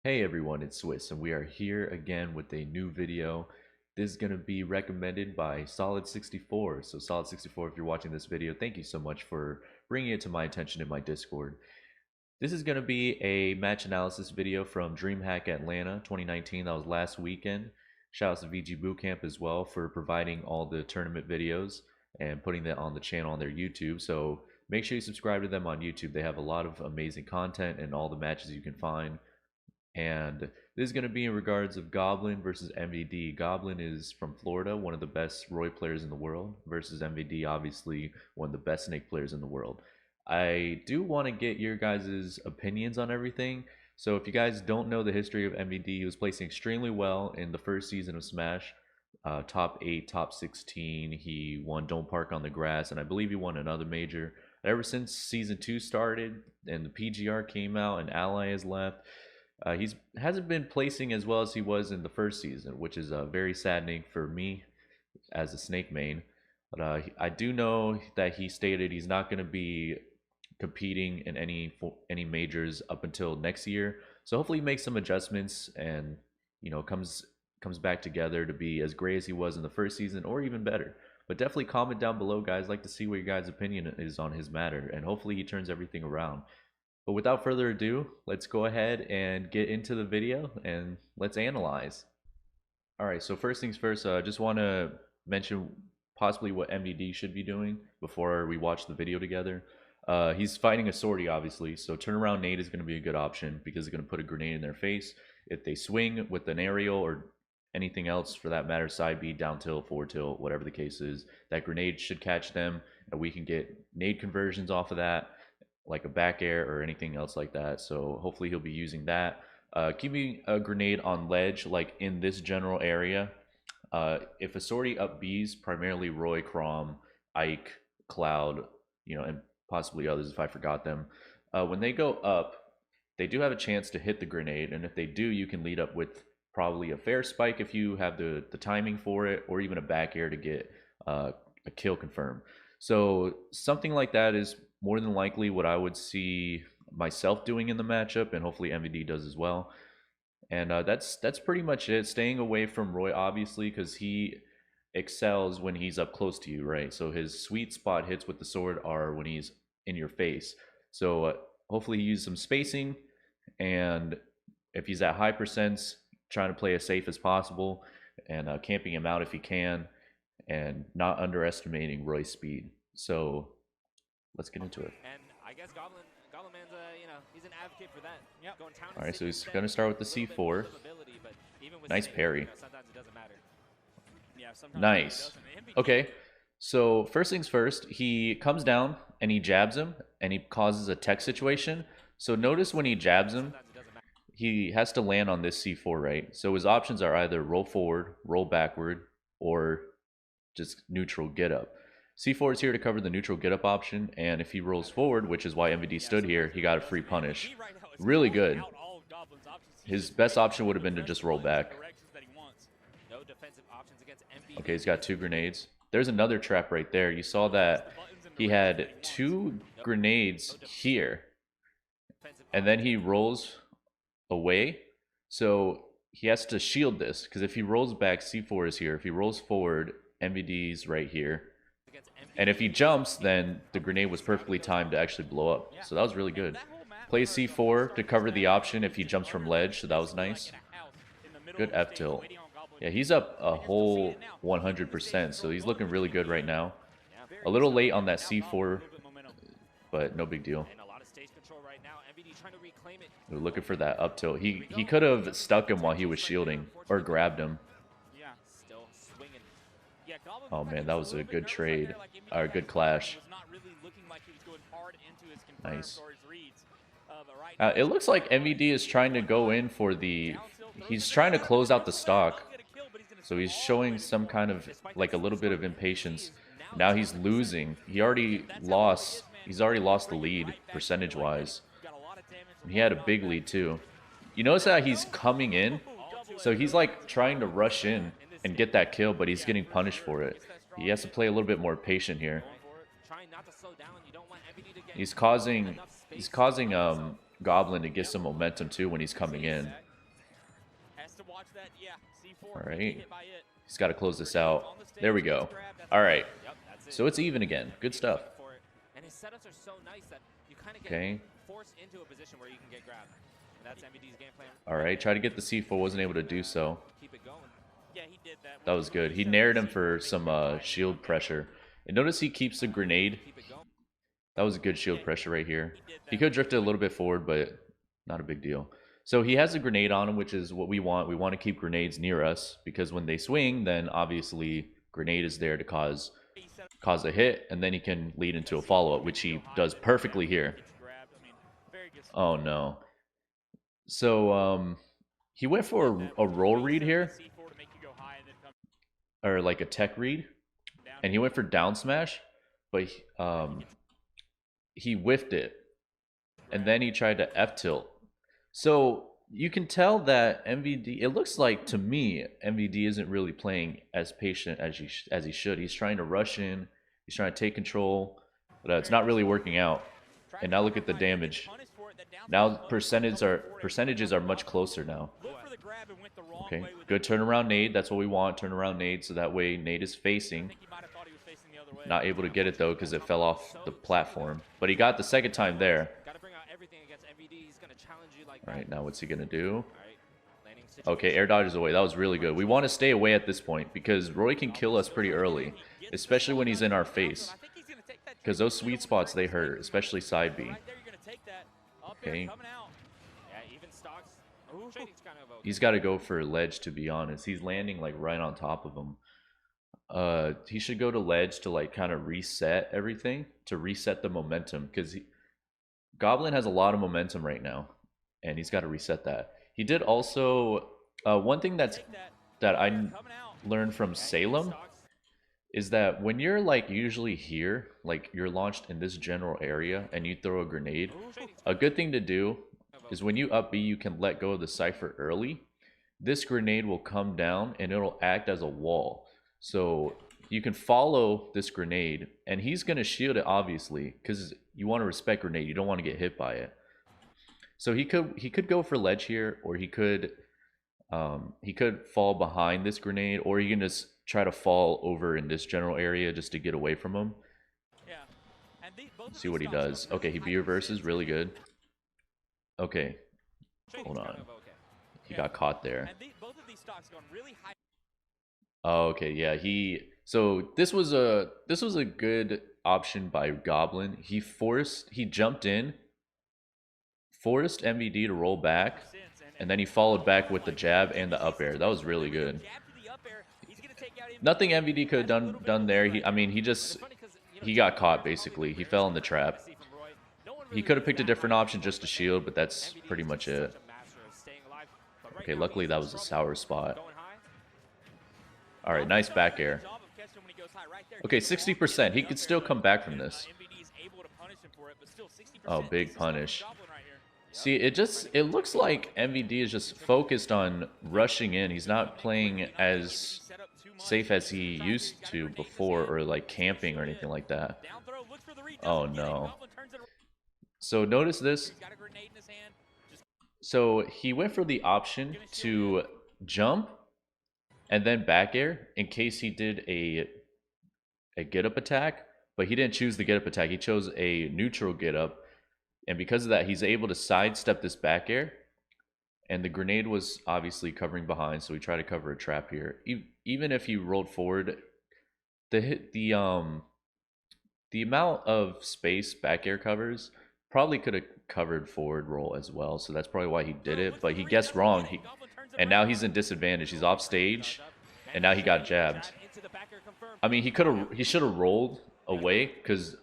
Hey everyone, it's Swiss, and we are here again with a new video. This is going to be recommended by Solid64. So Solid64, if you're watching this video, thank you so much for bringing it to my attention in my Discord. This is going to be a match analysis video from DreamHack Atlanta 2019. That was last weekend. Shout out to VG Bootcamp as well for providing all the tournament videos and putting that on the channel on their YouTube. So make sure you subscribe to them on YouTube. They have a lot of amazing content and all the matches you can find. And this is going to be in regards of Goblin versus MVD. Goblin is from Florida, one of the best Roy players in the world, versus MVD, obviously one of the best Snake players in the world. I do want to get your guys' opinions on everything. So if you guys don't know the history of MVD, he was placing extremely well in the first season of Smash. Top 8, top 16. He won Don't Park on the Grass, and I believe he won another major. Ever since Season 2 started and the PGR came out and Ally has left, he's hasn't been placing as well as he was in the first season, which is very saddening for me as a Snake main. But I do know that he stated he's not going to be competing in any majors up until next year. So hopefully he makes some adjustments and comes back together to be as great as he was in the first season or even better. But definitely comment down below, guys. I'd like to see what your guys' opinion is on his matter, and hopefully he turns everything around. But without further ado, let's go ahead and get into the video and let's analyze. All right, so first things first, I just want to mention possibly what MVD should be doing before we watch the video together. He's fighting a sortie, obviously, so turnaround nade is going to be a good option because it's going to put a grenade in their face. If they swing with an aerial or anything else for that matter, side B, down tilt, forward tilt, whatever the case is, that grenade should catch them, and we can get nade conversions off of that, like a back air or anything else like that. So hopefully he'll be using that. Keeping a grenade on ledge, like in this general area. If a sortie up Bs, primarily Roy, Crom, Ike, Cloud, and possibly others if I forgot them. When they go up, they do have a chance to hit the grenade, and if they do, you can lead up with probably a fair spike if you have the timing for it, or even a back air to get a kill confirmed. So something like that is more than likely what I would see myself doing in the matchup, and hopefully MVD does as well. And that's pretty much it. Staying away from Roy, obviously, because he excels when he's up close to you, right? So his sweet spot hits with the sword are when he's in your face. So hopefully he uses some spacing, and if he's at high percents, trying to play as safe as possible, and camping him out if he can, and not underestimating Roy's speed. So let's get into it. And I guess Goblin Man's he's an advocate for that. Yep. All right, so he's going to start with the C4. Nice parry. Sometimes it doesn't matter. Yeah, sometimes nice. Okay, so first things first, he comes down and he jabs him and he causes a tech situation. So notice when he jabs him, he has to land on this C4, right? So his options are either roll forward, roll backward, or just neutral get up. C4 is here to cover the neutral get up option, and if he rolls forward, which is why MVD stood here, he got a free punish. Really good. His best option would have been to just roll back. Okay, he's got 2 grenades. There's another trap right there. You saw that he had 2 grenades here, and then he rolls away. So he has to shield this, because if he rolls back, C4 is here. If he rolls forward, MVD's right here. And if he jumps, then the grenade was perfectly timed to actually blow up. So that was really good. Plays C4 to cover the option if he jumps from ledge, so that was nice. Good F tilt. Yeah, he's up a whole 100%, so he's looking really good right now. A little late on that C4, but no big deal. We're looking for that up tilt. He could have stuck him while he was shielding, or grabbed him. Oh man, that was a good trade, or a good clash. Nice. It looks like MVD is trying to go in for the... He's trying to close out the stock. So he's showing some kind of, like, a little bit of impatience. Now he's losing. He's already lost the lead, percentage-wise. He had a big lead, too. You notice that he's coming in? So he's, like, trying to rush in and get that kill, but he's getting punished for it. He has to play a little bit more patient here. He's causing Goblin to get some momentum too when he's coming in. All right. He's got to close this out. There we go. All right. So it's even again. Good stuff. And his setups are so nice that you kind of Okay. get forced into a position where you can get grabbed. And that's MVD's game plan. All right. Try to get the C4. Wasn't able to do so. Keep it going. Yeah, he did that. That was good. He nared him for some shield pressure. And notice he keeps the grenade. That was a good shield pressure right here. He could drift it a little bit forward, but not a big deal. So he has a grenade on him, which is what we want. We want to keep grenades near us because when they swing, then obviously grenade is there to cause a hit, and then he can lead into a follow-up, which he does perfectly here. Oh no. So he went for a roll read here, or like a tech read, and he went for down smash, but he whiffed it, and then he tried to F tilt. So you can tell that MVD, it looks like to me, MVD isn't really playing as patient as he should. He's trying to rush in, he's trying to take control, but it's not really working out. And now look at the damage. Now percentages are much closer now. Okay, good turnaround nade. That's what we want, turnaround nade, so that way nade is facing. Not able to get it though because it fell off the platform. But he got the second time there. Alright, now what's he going to do? Okay, air dodges away. That was really good. We want to stay away at this point because Roy can kill us pretty early, especially when he's in our face. Because those sweet spots, they hurt, especially side B. Okay. He's got to go for ledge, to be honest. He's landing like right on top of him. He should go to ledge to like kind of reset everything, to reset the momentum, because Goblin has a lot of momentum right now, and he's got to reset that. He did also one thing that I learned from Salem is that when you're like usually here, like you're launched in this general area and you throw a grenade, a good thing to do is when you up B, you can let go of the cipher early. This grenade will come down and it'll act as a wall. So you can follow this grenade, and he's going to shield it, obviously, because you want to respect grenade. You don't want to get hit by it. So he could go for ledge here, or he could fall behind this grenade, or he can just try to fall over in this general area just to get away from him. See what he does. Okay, he B reverses, really good. Okay, hold on. He got caught there. Oh, okay, yeah, so this was a good option by Goblin. He jumped in, forced MVD to roll back, and then he followed back with the jab and the up air. That was really good. Nothing MVD could have done there. He got caught basically. He fell in the trap. He could have picked a different option just to shield, but that's pretty much it. Okay, luckily that was a sour spot. All right, nice back air. Okay, 60%. He could still come back from this. Oh, big punish. See, it looks like MVD is just focused on rushing in. He's not playing as safe as he used to before, or like camping or anything like that. Oh no. So notice this. So he went for the option to jump and then back air in case he did a get up attack, but he didn't choose the get up attack. He chose a neutral get up, and because of that, he's able to sidestep this back air. And the grenade was obviously covering behind, so we try to cover a trap here. Even if he rolled forward, the amount of space back air covers probably could have covered forward roll as well. So that's probably why he did it. But he guessed wrong. And now he's in disadvantage. He's off stage, and now he got jabbed. I mean, he should have rolled away, because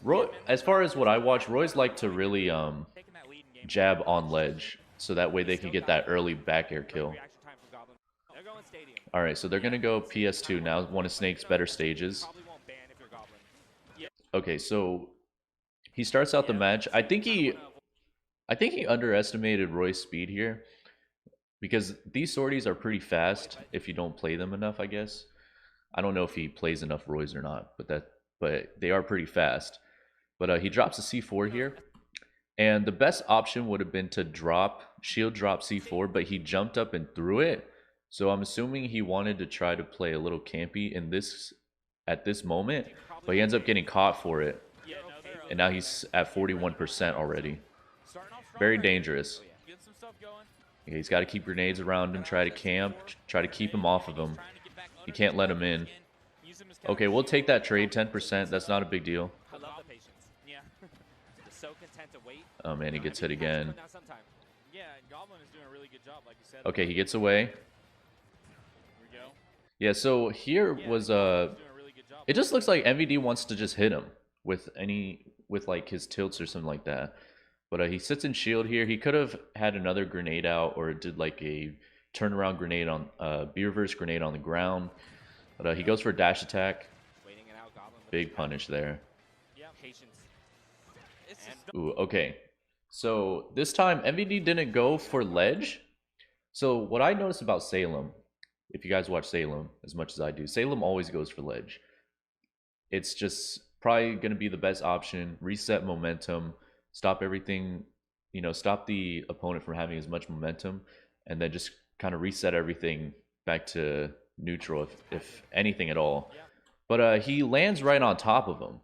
Roy, as far as what I watch, Roy's like to really jab on ledge, so that way they can get that early back air kill. All right, so they're gonna go PS2 now. One of Snake's better stages. Okay, so he starts out the match. I think he underestimated Roy's speed here, because these sorties are pretty fast if you don't play them enough, I guess. I don't know if he plays enough Roys or not, but they are pretty fast. But he drops a C4 here. And the best option would have been to shield drop C4, but he jumped up and threw it. So I'm assuming he wanted to try to play a little campy in this at this moment, but he ends up getting caught for it. And now he's at 41% already. Very dangerous. Yeah, he's got to keep grenades around him, try to camp, try to keep him off of him. He can't let him in. Okay, we'll take that trade, 10%. That's not a big deal. Oh man, he gets hit again. Okay, he gets away. Yeah, so here was it just looks like MVD wants to just hit him with like his tilts or something like that. But he sits in shield here. He could have had another grenade out or did like a turnaround grenade on reverse grenade on the ground. But he goes for a dash attack. Big punish there. Ooh, okay. So this time MVD didn't go for ledge. So what I noticed about Salem, if you guys watch Salem as much as I do, Salem always goes for ledge. It's just probably going to be the best option. Reset momentum, stop everything, stop the opponent from having as much momentum, and then just kind of reset everything back to neutral, if anything at all. But he lands right on top of him,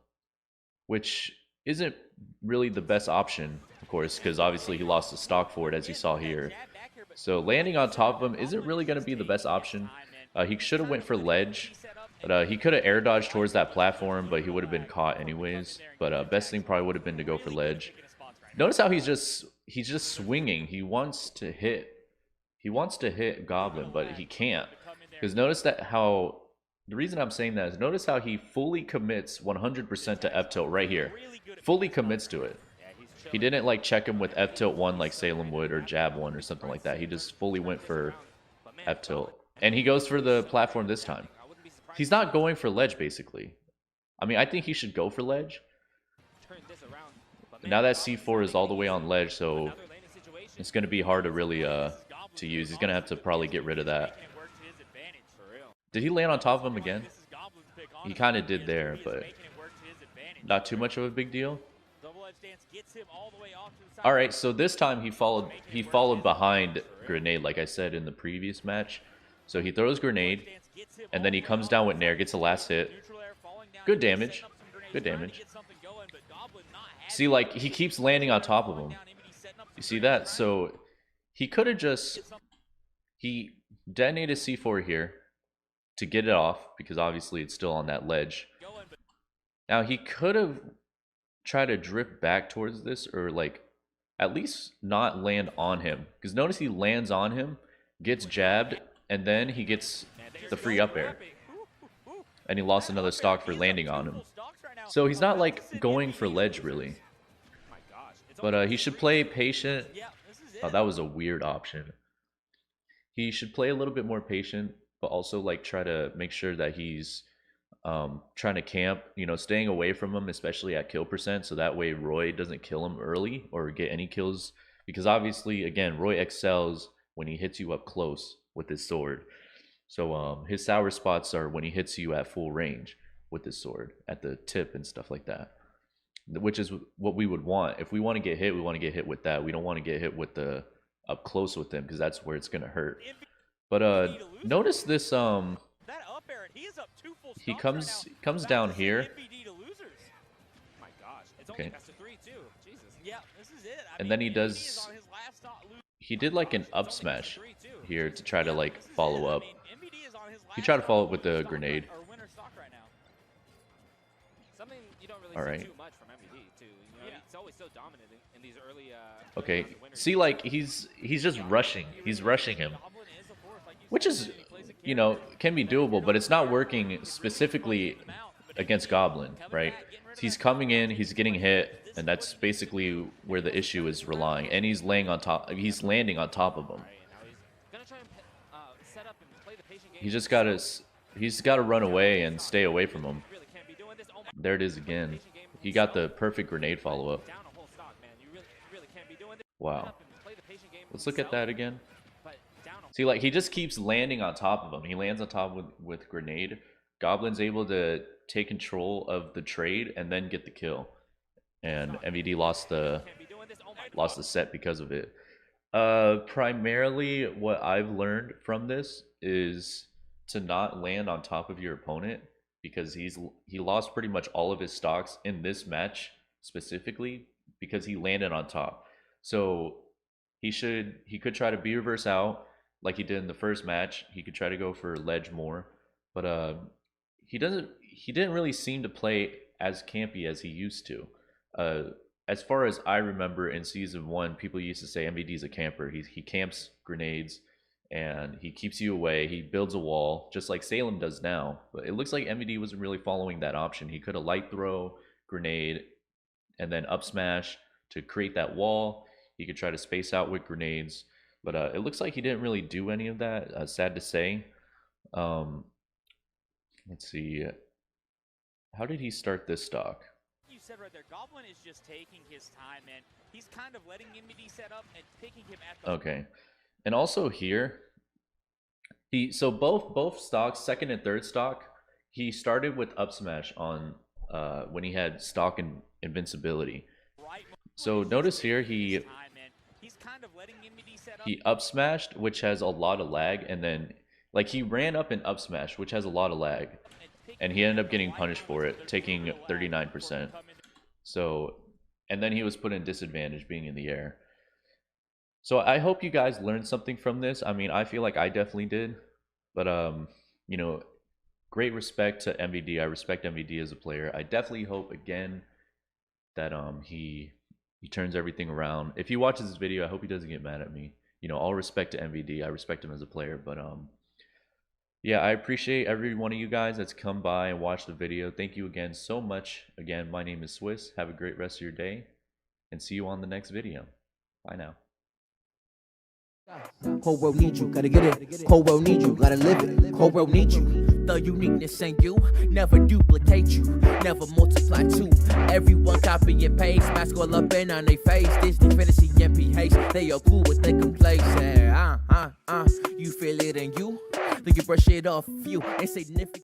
which isn't really the best option, of course, because obviously he lost the stock for it, as you saw here. So landing on top of him isn't really going to be the best option. He should have went for ledge, but he could have air dodged towards that platform, but he would have been caught anyways. But best thing probably would have been to go for ledge. Notice how he's just swinging. He wants to hit Goblin, but he can't. Because notice that how the reason I'm saying that is notice how he fully commits 100% to F tilt right here. Fully commits to it. He didn't like check him with F tilt 1 like Salem would or jab 1 or something like that. He just fully went for F tilt. And he goes for the platform this time. He's not going for ledge, basically. I mean, I think he should go for ledge. Now that C4 is all the way on ledge, so it's going to be hard to really to use. He's going to have to probably get rid of that. Did he land on top of him again? He kind of did there, but not too much of a big deal. All right, so this time he followed behind grenade, like I said in the previous match. So he throws grenade, and then he comes down with nair, gets the last hit. Good damage. Good damage. See, like, he keeps landing on top of him. You see that? So he could have just... He detonated C4 here to get it off, because obviously it's still on that ledge. Now, he could have tried to drift back towards this, or, like, at least not land on him. Because notice he lands on him, gets jabbed, and then he gets the free up air. And he lost another stock for landing on him. So he's not, like, going for ledge, really. But he should play patient. Oh, that was a weird option. He should play a little bit more patient, but also, like, try to make sure that he's trying to camp, staying away from him, especially at kill percent, so that way Roy doesn't kill him early or get any kills. Because obviously, again, Roy excels when he hits you up close with his sword. So his sour spots are when he hits you at full range with his sword, at the tip and stuff like that. Which is what we would want. If we want to get hit, we want to get hit with that. We don't want to get hit with the up close with him, because that's where it's going to hurt. But notice this, he comes down here. Okay. And then he did like an up smash here to try to, like, follow up. He tried to follow up with the grenade. All right. Okay. See, like, he's just rushing. He's rushing him, which is, can be doable, but it's not working specifically against Goblin, right? He's coming in, he's getting hit, and that's basically where the issue is relying. And he's landing on top of him. He's got to run away and stay away from him. There it is again. He got the perfect grenade follow-up. Wow. Let's look at that again. See, like, he just keeps landing on top of him. He lands on top with grenade. Goblin's able to take control of the trade and then get the kill. And MVD lost the lost the set because of it. Primarily what I've learned from this is to not land on top of your opponent, because he lost pretty much all of his stocks in this match specifically because he landed on top. So he could try to B reverse out like he did in the first match. He could try to go for ledge more, but he didn't really seem to play as campy as he used to. Uh, as far as I remember in season one, people used to say MVD is a camper. He camps grenades and he keeps you away. He builds a wall just like Salem does now. But it looks like MVD wasn't really following that option. He could have light throw, grenade, and then up smash to create that wall. He could try to space out with grenades, but it looks like he didn't really do any of that. Sad to say. Let's see. How did he start this stock? You said right there, Goblin is just taking his time, and he's kind of letting MVD set up and picking him at the... Okay. And also here, so both stocks, second and third stock, he started with up smash on when he had stock and invincibility. So notice here he up smashed, which has a lot of lag, and then like he ran up and up smash, which has a lot of lag, and he ended up getting punished for it, taking 39%. So, and then he was put in disadvantage being in the air. So I hope you guys learned something from this. I mean, I feel like I definitely did, but you know, great respect to MVD. I respect MVD as a player. I definitely hope again that he turns everything around. If he watches this video, I hope he doesn't get mad at me. You know, all respect to MVD. I respect him as a player, but yeah, I appreciate every one of you guys that's come by and watched the video. Thank you again so much. Again, my name is Swiss. Have a great rest of your day, and see you on the next video. Bye now. Whole world need you, gotta get it. Whole world need you, gotta live it. Whole world need you. The uniqueness in you, never duplicate you, never multiply too. Everyone copy and paste, mask all up in on their face. Disney fantasy MPH, they are cool with their complacent. You feel it in you, then you brush it off you. Insignificant.